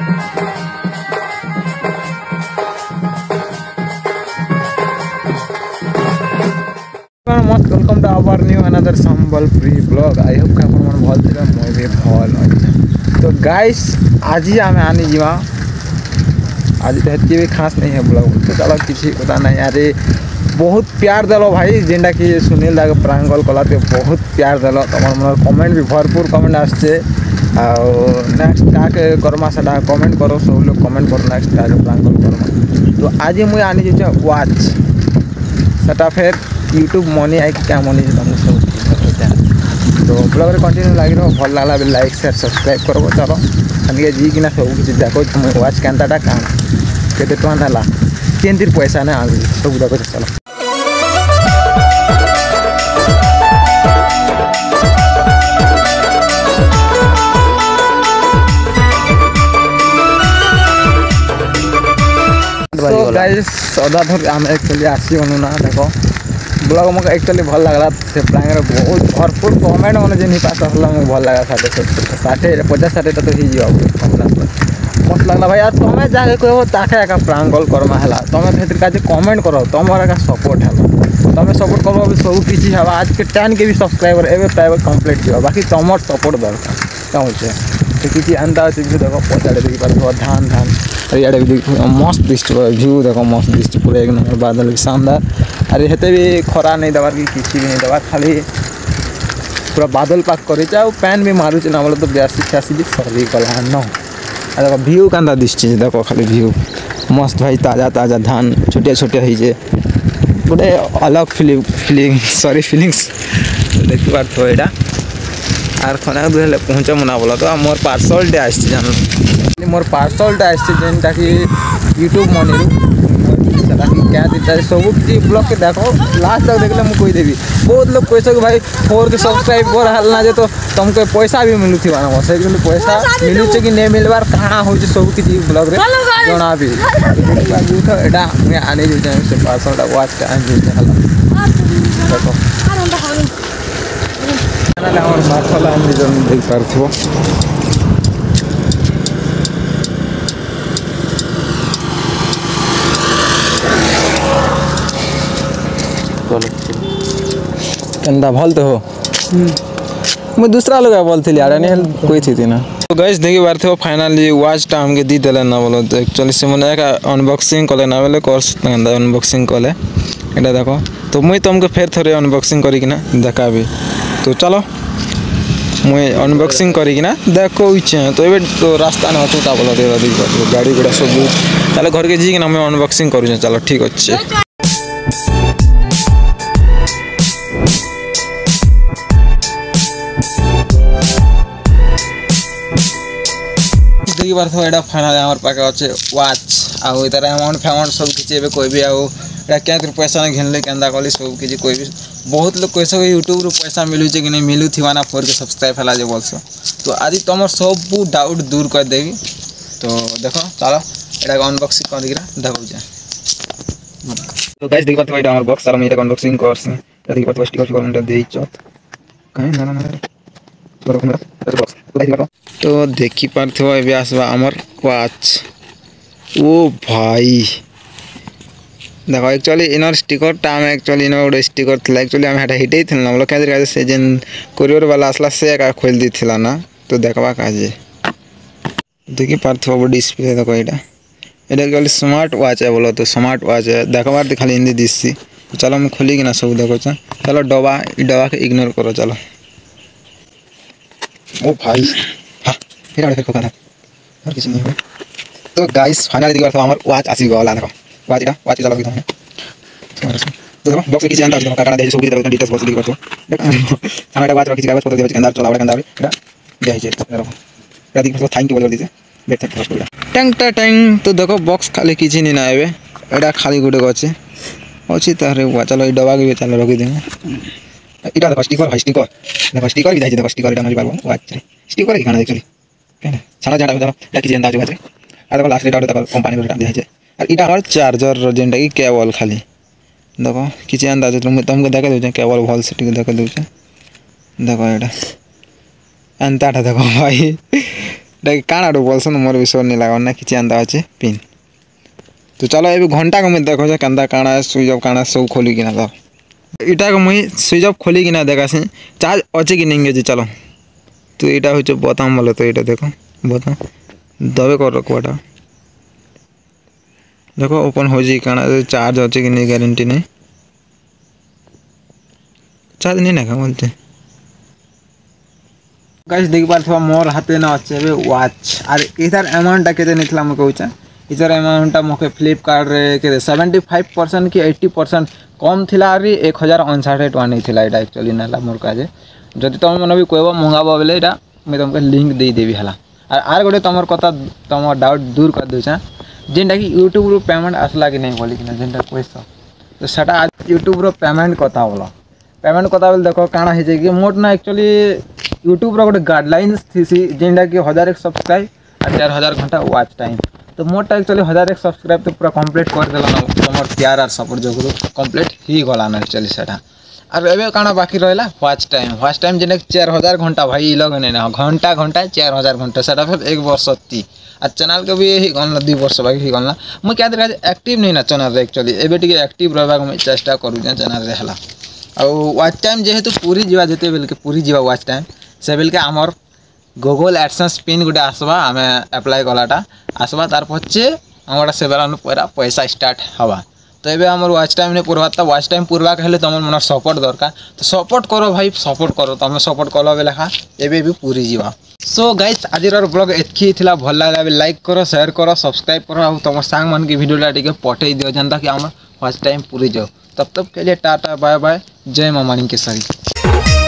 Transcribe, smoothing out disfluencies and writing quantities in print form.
मस्त welcome to our new another Sambalpuri blog. I hope कि आपण मन भल थिबे मोय भी भल अछि। तो गाइस आज ही आमे आनी जीवा आज हेती भी खास नहीं है ब्लॉग। तो चलो किसी पता नहीं यारे बहुत प्यार देलो भाई जेंडा कि सुनील दाग प्रांगल कला ते बहुत प्यार देलो। तमन मन कमेंट भी भरपूर कमेंट आछे आ नेक्स्ट का के करमा सेटा कमेंट करो सब लोग कमेंट करो नेक्स्ट का प्रांगल करमा। तो आज मुई आनी जे वॉच सेटा फिर यूट्यूब मनी आई क्या मनी तुमको सब। तो ब्लॉग रे कंटिन्यू लगी रहो भल लागला बे लाइक शेयर सब्सक्राइब करबो। चलो अनिके जी किना सब किछ देखो तुम वॉच केनताटा काम केते टका नाला केनतिर पैसा ना आबी सब देखो। चलो तो गाइस सदा धर हम एक्चुअली आसी ना देखो ब्लॉग मक एक्चुअली भल लगला से प्रांग रे बहुत भरपूर कमेंट माने जे नहीं पास हला मक भल लगा 60 50 60 तो ही जियो मस्त लगला भाई। यार तमे जाके कहबो ताके का प्रांगल करमा हला तमे फेतिर का जे कमेंट करो तमरा का सपोर्ट हला तमे सपोर्ट करबो अभी सब किछि हवा आज के 10 के भी सब्सक्राइबर एबे प्राइवेट कंप्लीट जियो बाकी तमर सपोर्ट दरकार का होचे। तो किछि अंदा अछि देखो पछाड़े देखि पर धान धान अरे भी मस्त दृष्टि व्यू देखो मस्त दृष्टि पूरा एक नंबर बादल भी शानदार। अरे हेते भी खरा नहीं दबार कि किसी भी नहीं दबार खाली पूरा बादल पाक करे और पैन भी मारू ना बोले तो 82 भी सर्दी कला न। देखो व्यू कंदा दृष्टि देखो खाली व्यू मस्त भाई ताजा ताजा धान छोटे छोटे है गोटे अलग फीलिंग्स देख पार थो यहाँ आर खाना दूर पहुँच मना बोला तो मोर पार्सलटे आसছে जान मोर पार्सलटा आसছে जेनटा कि यूट्यूब मनी सेटा कि क्या दीता सब किसी ब्लॉग के देखो लास्ट तक देखले मुझे कही देवी बहुत लोग पैसा कि भाई 4 के सब्सक्राइब कर हालना जे तो तुमको पैसा भी मिलू थी माना से पैसा मिलू कि नहीं मिलबार कहाँ हो सब किसी ब्लॉग रे जना भी एटा मैं आने जे से पार्सलटा वॉच के आन जे हला देखो ना और पार्सल आन जे देख पारथो। कंदा भल तो हो मैं दूसरा लोग बोलती यार नहीं कोई थी ना। तो गाइस देखी बार थे फाइनली वॉच टा हमके दी देले ना बोलो तो एक्चुअली से मन का अनबॉक्सिंग कले ना बोले कोर्स कंदा अनबॉक्सिंग कले एटा देखो तो मुई तुमको फिर थोड़े अनबॉक्सिंग करी किना देखाबी। तो चलो मुई अनबॉक्सिंग करी किना देखो इच्छे तो एबे तो रास्ता ना होता बोलो दे गाड़ी गुड़ा सब चलो घर के जी किना मैं अनबॉक्सिंग करू। चलो ठीक अच्छे देखी बार तो एटा फाइनल हमर पाके अच्छे वॉच आउ इधर अमाउंट फेमाउंट सब किछि एबे कोई भी आउ एटा क्या पैसा नहीं घेनले केंदा कली सब किछि कोई भी बहुत लोग कैसे यूट्यूब रो पैसा मिलू छै कि नहीं मिलू थिवाना 4 के सब्सक्राइब हला जे बोलसो। तो आज तुम सब डाउट दूर कर देवी। तो देखो चलो एटा अनबॉक्सिंग कर दिरा देखो जे। तो गाइस देखो तो एटा हमर बॉक्स सारा मैं अनबॉक्सिंग करसी देखो तो स्टिकर कमेंट देई छ कहीं ना ना तो देखी पार्थो ए आसवा आमर वॉच ओ भाई देखो एक्चुअली इनर स्टिकर टा हम एक्चुअली इन गोटे स्टिकर थला एक्चुअली हम हेटा हिटै थला बोल क्या से जेन कोरियर वाला आसला से का खोल दी थला ना। तो देखबा काजे देखी पार्थो वो डिस्प्ले देखो एटा एक्चुअली स्मार्ट वॉच है बोलो तो स्मार्ट वॉच है देखबार तो खाली हिंदी दिससी। तो चलो हम खोली कि ना सब देखो चलो डबा के इग्नोर करो। चलो ओ भाई हाँ फिर आड़े फिर और किसी नहीं हुआ। तो गाइस फाइनली देखो हमार वॉच आसी गला देखो वॉच चला भी था तो देखो बॉक्स किसी अंदर काटा दे सब देखो डिटेल्स बॉक्स लिख दो हमारा वॉच किसी कागज फोटो दे अंदर चला अंदर एटा दे है देखो प्रदीप को थैंक यू बोल दीजिए बैठ सकते टंग टंग। तो देखो बॉक्स खाली किसी नहीं ना आवे एटा खाली गुटे गछे अछि तारे चलो ई डबा के चलो रखी देंगे इटा देखो स्टिकर भी देखो स्टिकर इटा मारी पाबो वॉच रे स्टिकर की खाना एक्चुअली केना सारा जाडा देखो या किसी अंदाज होते आ देखो लास्ट डेट देखो कंपनी रो दे है और इटा हर चार्जर जेंटा की केबल खाली देखो किसी अंदाज तुमको देखा दे केबल भल से देखा दे देखो एटा अंताटा देखो भाई देखि काणाडु बोलसन मोर विश्वास नहीं लागो ना किछि आंदा अछि पिन तो चलो ए घंटा को मैं देखो जे कंदा काणा स्विच ऑफ काणा सब खोली किना द इटा को मुई स्विच ऑफ खोली किना देखासी चार्ज अछि कि नहीं जे चलो तो इटा होचे बोताम बोले तो इटा देखो बोताम दबे कर रखवाटा देखो ओपन हो जी काणा चार्ज अछि कि नहीं गारंटी नहीं चार्ज नहीं ना बोलते गाइस देख पारथवा मोर हाथे ना अच्छे वॉच और इधर अमाउंट केते निकला म कहूचा इधर अमाउंट मके फ्लिपकार्ट रे के 75% कि 80% कम थिला रे 1059 टका नहीं थिला एटा एक्चुअली नाला मोर काजे जदि तुम मन भी कहबो मंगाबो बेले एटा मैं तुमके लिंक दे देबी हला आर गोटे तमर कथा तमर डाउट दूर कर दोचा जेंटा कि YouTube रो पेमेंट आसला कि नहीं बोली कि जेंटा क्वेश्चन तो सेटा आज YouTube रो पेमेंट कथा बोला पेमेंट कथा बोल देखो काना हे जे कि मोट ना एक्चुअली YouTube रो गोटे गाइडलाइंस थीसी जेंटा कि 1001 सब्सक्राइब और 4000 घंटा वॉच टाइम तो मोटा एक्चुअली 1001 सब्सक्राइब तो पूरा कंप्लीट कर देला ना तमर प्यार और सपोर्ट जगरो कंप्लीट ही गला ना एक्चुअली सेटा और एबे काना बाकी रहला वॉच टाइम जेने 4000 घंटा भाई लग नहीं ना घंटा 4000 घंटा सेटा फिर 1 वर्ष ती आ चैनल के भी ही गनला 2 वर्ष बाकी ही गनला मु क्या देखा एक्टिव नहीं ना चैनल रे एक्चुअली एबे टिके एक्टिव रहबा को मैं चेष्टा करू जे चैनल रे हला आ वॉच टाइम जेहेतु पूरी जीवा जेते बेल के पूरी जीवा वॉच टाइम से बेल के हमर गूगल एडसेंस पिन गुटे आसबा आमे अप्लाई कलाटा आसबा तार पछे हमरा से बेला पूरा पैसा स्टार्ट हवा तो एबे हमर वॉच टाइम ने पूरवा त वॉच टाइम पूरवा कहले तमन मन सपोर्ट दरकार तो सपोर्ट करो भाई सपोर्ट करो तमे सपोर्ट कलो बेला खा एबे भी पूरी जीवा सो गाइस आजिर ब्लॉग एतकी थिला भल लागला लाइक करो शेयर करो सब्सक्राइब करो और तुम सांग मन की वीडियो ला टिके पठेई दियो जनता कि हमर वॉच टाइम पूरी जाओ तब तक के लिए टाटा बाय बाय जय मां मानिक केसरी।